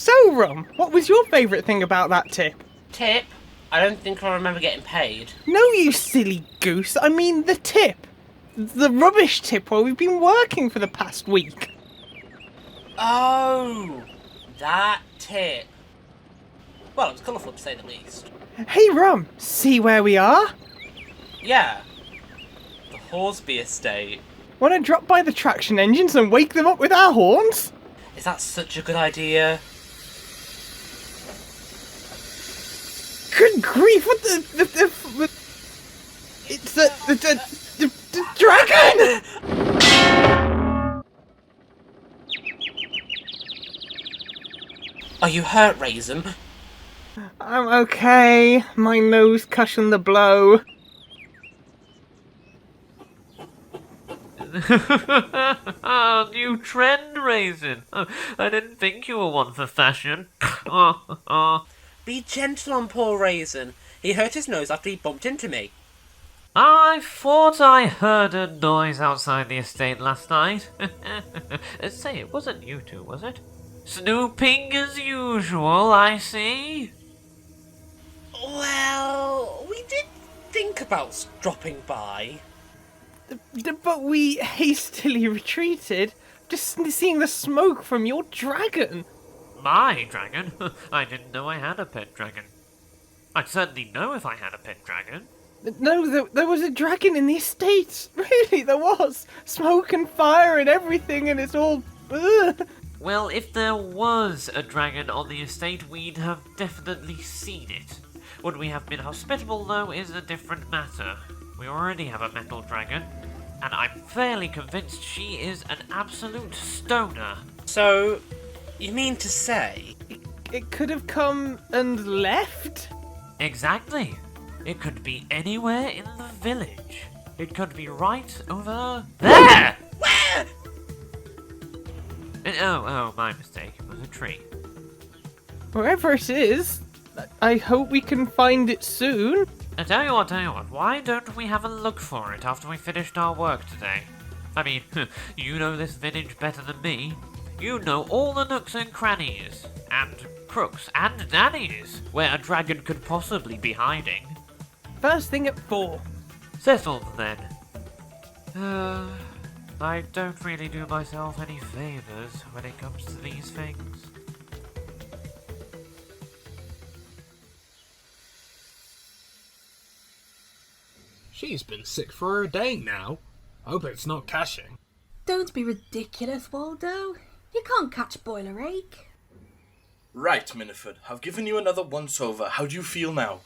So, Rum, what was your favourite thing about that tip? Tip? I don't think I remember getting paid. No, you silly goose. I mean the tip. The rubbish tip where we've been working for the past week. Oh, that tip. Well, it was colourful to say the least. Hey, Rum, see where we are? Yeah. The Horsby estate. Want to drop by the traction engines and wake them up with our horns? Is that such a good idea? Good grief, what it's the dragon! Are you hurt, Raisin? I'm okay. My nose cushioned the blow. New trend, Raisin. I didn't think you were one for fashion. Be gentle on poor Raisin. He hurt his nose after he bumped into me. I thought I heard a noise outside the estate last night. Say, it wasn't you two, was it? Snooping as usual, I see. Well, we did think about dropping by. But we hastily retreated, just seeing the smoke from your dragon. My dragon? I didn't know I had a pet dragon. I'd certainly know if I had a pet dragon. No, there was a dragon in the estate. Really, there was. Smoke and fire and everything, and it's all... Ugh. Well, if there was a dragon on the estate, we'd have definitely seen it. Would we have been hospitable, though, is a different matter. We already have a metal dragon, and I'm fairly convinced she is an absolute stoner. So, you mean to say... It could have come and left? Exactly. It could be anywhere in the village. It could be right over there! Where? Oh, my mistake. It was a tree. Wherever it is, I hope we can find it soon. I tell you what, why don't we have a look for it after we finished our work today? I mean, you know this village better than me. You know all the nooks and crannies, and crooks, and nannies, where a dragon could possibly be hiding. First thing at 4. Settled then. I don't really do myself any favours when it comes to these things. She's been sick for a day now. Hope it's not cashing. Don't be ridiculous, Waldo. You can't catch boiler ache. Right, Minifford. I've given you another once-over. How do you feel now?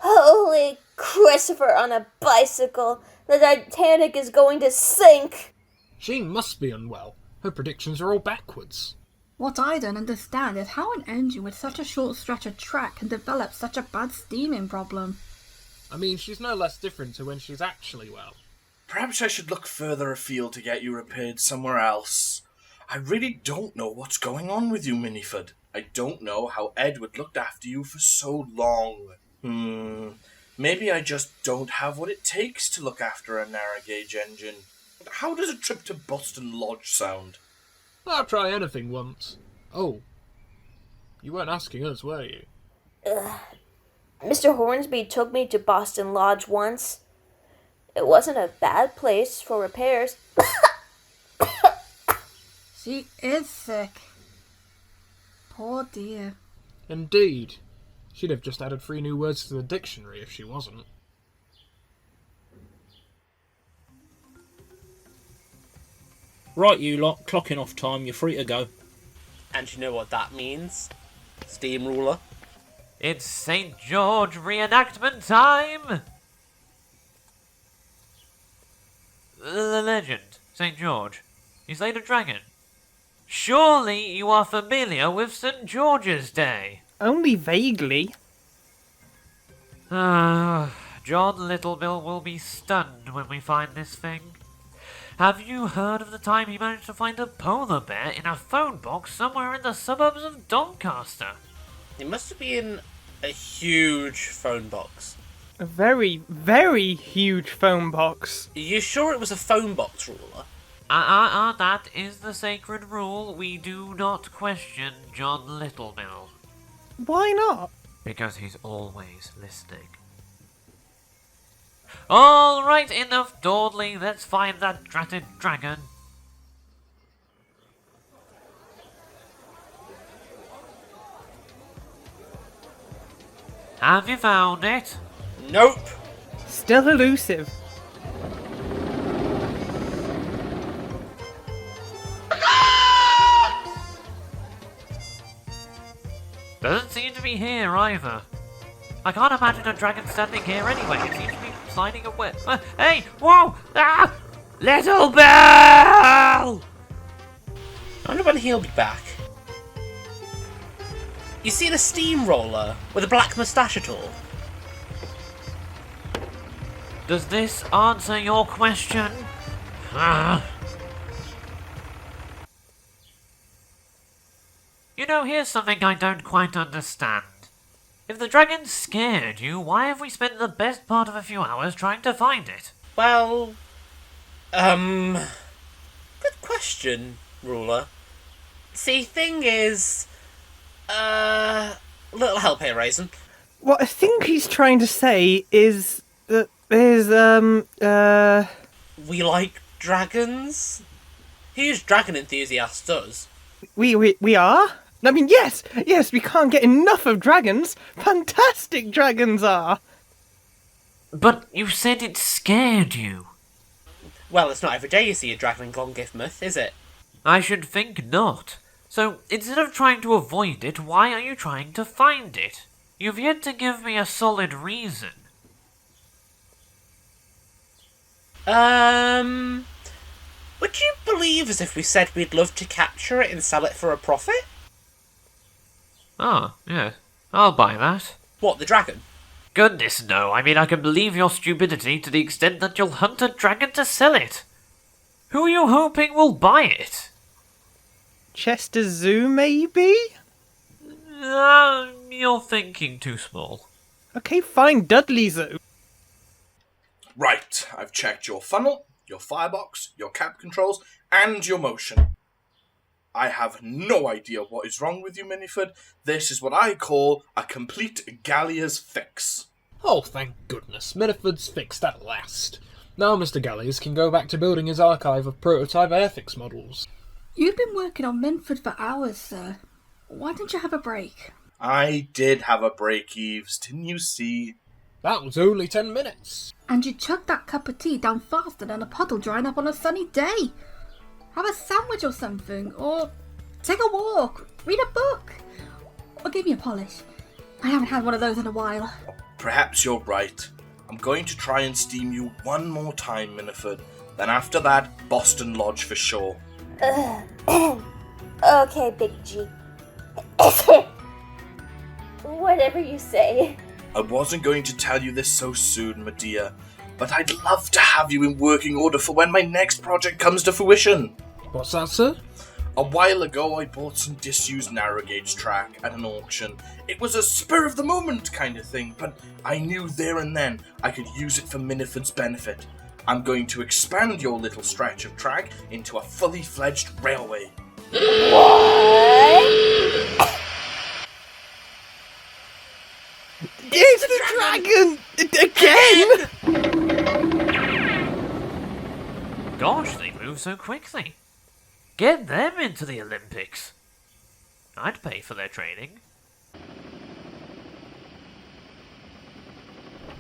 Holy Christopher on a bicycle! The Titanic is going to sink! She must be unwell. Her predictions are all backwards. What I don't understand is how an engine with such a short stretch of track can develop such a bad steaming problem. I mean, she's no less different to when she's actually well. Perhaps I should look further afield to get you repaired somewhere else. I really don't know what's going on with you, Minifford. I don't know how Edward looked after you for so long. Maybe I just don't have what it takes to look after a narrow-gauge engine. How does a trip to Boston Lodge sound? I'll try anything once. Oh, you weren't asking us, were you? Mr. Hornsby took me to Boston Lodge once. It wasn't a bad place for repairs. She is sick. Poor dear. Indeed. She'd have just added 3 new words to the dictionary if she wasn't. Right, you lot, clocking off time, you're free to go. And you know what that means? Steamroller. It's St. George reenactment time! The legend, St. George. He slayed a dragon. Surely you are familiar with St. George's Day. Only vaguely. John Littlebill will be stunned when we find this thing. Have you heard of the time he managed to find a polar bear in a phone box somewhere in the suburbs of Doncaster? It must have been a huge phone box. A very, very huge phone box. Are you sure it was a phone box, Ruler? That is the sacred rule. We do not question John Littlemill. Why not? Because he's always listening. Alright, enough dawdling. Let's find that dratted dragon. Have you found it? Nope. Still elusive. Doesn't seem to be here either. I can't imagine a dragon standing here anyway. It seems to be sliding away. Hey! Whoa! Ah! Little Bell! I wonder when he'll be back. You seen a steamroller with a black moustache at all? Does this answer your question? Ah. You know, here's something I don't quite understand. If the dragon scared you, why have we spent the best part of a few hours trying to find it? Well, good question, Ruler. See, thing is, little help here, Raisin. What I think he's trying to say is that there's, We like dragons? Huge dragon enthusiast does. We are? I mean, yes, we can't get enough of dragons. Fantastic dragons are. But you said it scared you. Well, it's not every day you see a dragon in Glongifmuth, is it? I should think not. So, instead of trying to avoid it, why are you trying to find it? You've yet to give me a solid reason. Would you believe as if we said we'd love to capture it and sell it for a profit? Oh, yes. I'll buy that. What, the dragon? Goodness, no. I mean, I can believe your stupidity to the extent that you'll hunt a dragon to sell it. Who are you hoping will buy it? Chester Zoo, maybe? You're thinking too small. Okay, fine, Dudley Zoo. Right, I've checked your funnel, your firebox, your cap controls, and your motion. I have no idea what is wrong with you, Minifford. This is what I call a complete Gallia's fix. Oh, thank goodness. Minifford's fixed at last. Now Mr. Gallias can go back to building his archive of prototype Airfix models. You've been working on Minifford for hours, sir. Why didn't you have a break? I did have a break, Eves, didn't you see? That was only 10 minutes. And you chugged that cup of tea down faster than a puddle drying up on a sunny day. Have a sandwich or something, or take a walk, read a book, or give me a polish. I haven't had one of those in a while. Perhaps you're right. I'm going to try and steam you one more time, Minifford. Then after that, Boston Lodge for sure. Okay, Big G. Whatever you say. I wasn't going to tell you this so soon, my dear, but I'd love to have you in working order for when my next project comes to fruition. What's that, sir? A while ago, I bought some disused narrow gauge track at an auction. It was a spur of the moment kind of thing, but I knew there and then I could use it for Minifford's benefit. I'm going to expand your little stretch of track into a fully fledged railway. What? It's the dragon! Again! Gosh, they move so quickly. Get them into the Olympics. I'd pay for their training.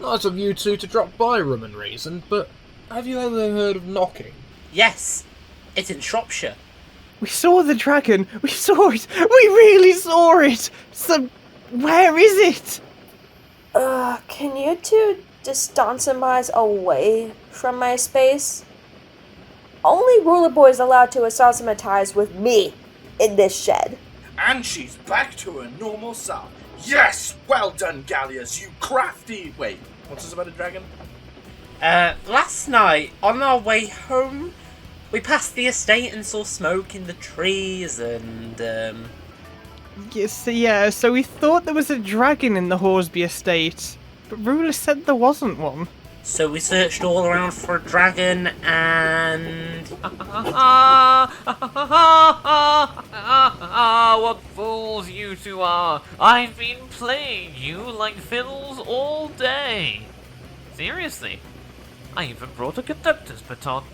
Nice of you two to drop by, Rum and Raisin, but have you ever heard of knocking? Yes, it's in Shropshire. We saw the dragon. We saw it. We really saw it. So, where is it? Can you two distance miles away from my space? Only Ruler Boy is allowed to associatize with me in this shed. And she's back to her normal self. Yes! Well done, Gallias, you crafty... Wait, what's this about a dragon? Last night, on our way home, we passed the estate and saw smoke in the trees and, Yes, yeah, so we thought there was a dragon in the Horsby estate, but Ruler said there wasn't one. So we searched all around for a dragon and... What fools you two are! I've been playing you like fiddles all day! Seriously, I even brought a conductor's baton.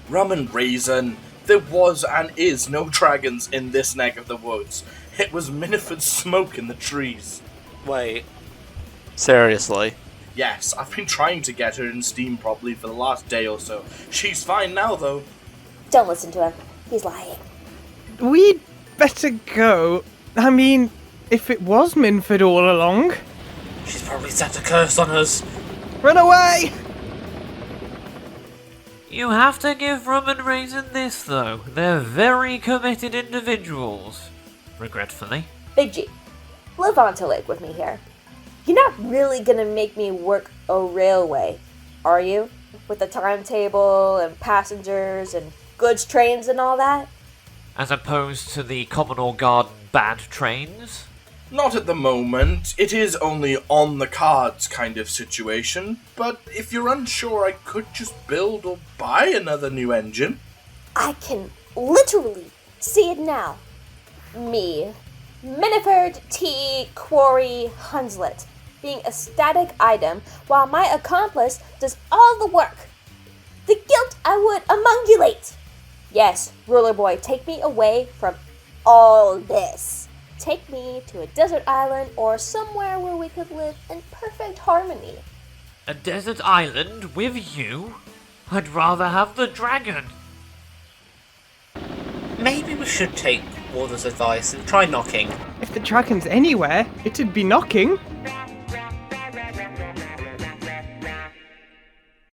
Rum and Raisin, there was and is no dragons in this neck of the woods. It was Minifford's smoke in the trees. Wait. Seriously? Yes, I've been trying to get her in steam properly for the last day or so. She's fine now, though. Don't listen to him. He's lying. We'd better go. I mean, if it was Minifford all along. She's probably set a curse on us. Run away! You have to give Rum and Raisin this, though. They're very committed individuals. Regretfully. Big G, live on to lake with me here. You're not really gonna make me work a railway, are you? With the timetable and passengers and goods trains and all that? As opposed to the Commodore Garden bad trains? Not at the moment. It is only on the cards kind of situation. But if you're unsure, I could just build or buy another new engine. I can literally see it now. Me, Minifford T. Quarry Hunslet, being a static item while my accomplice does all the work. The guilt I would emungulate. Yes, ruler boy, take me away from all this. Take me to a desert island or somewhere where we could live in perfect harmony. A desert island with you? I'd rather have the dragon. Maybe we should take Warder's advice and try knocking. If the dragon's anywhere, it'd be knocking.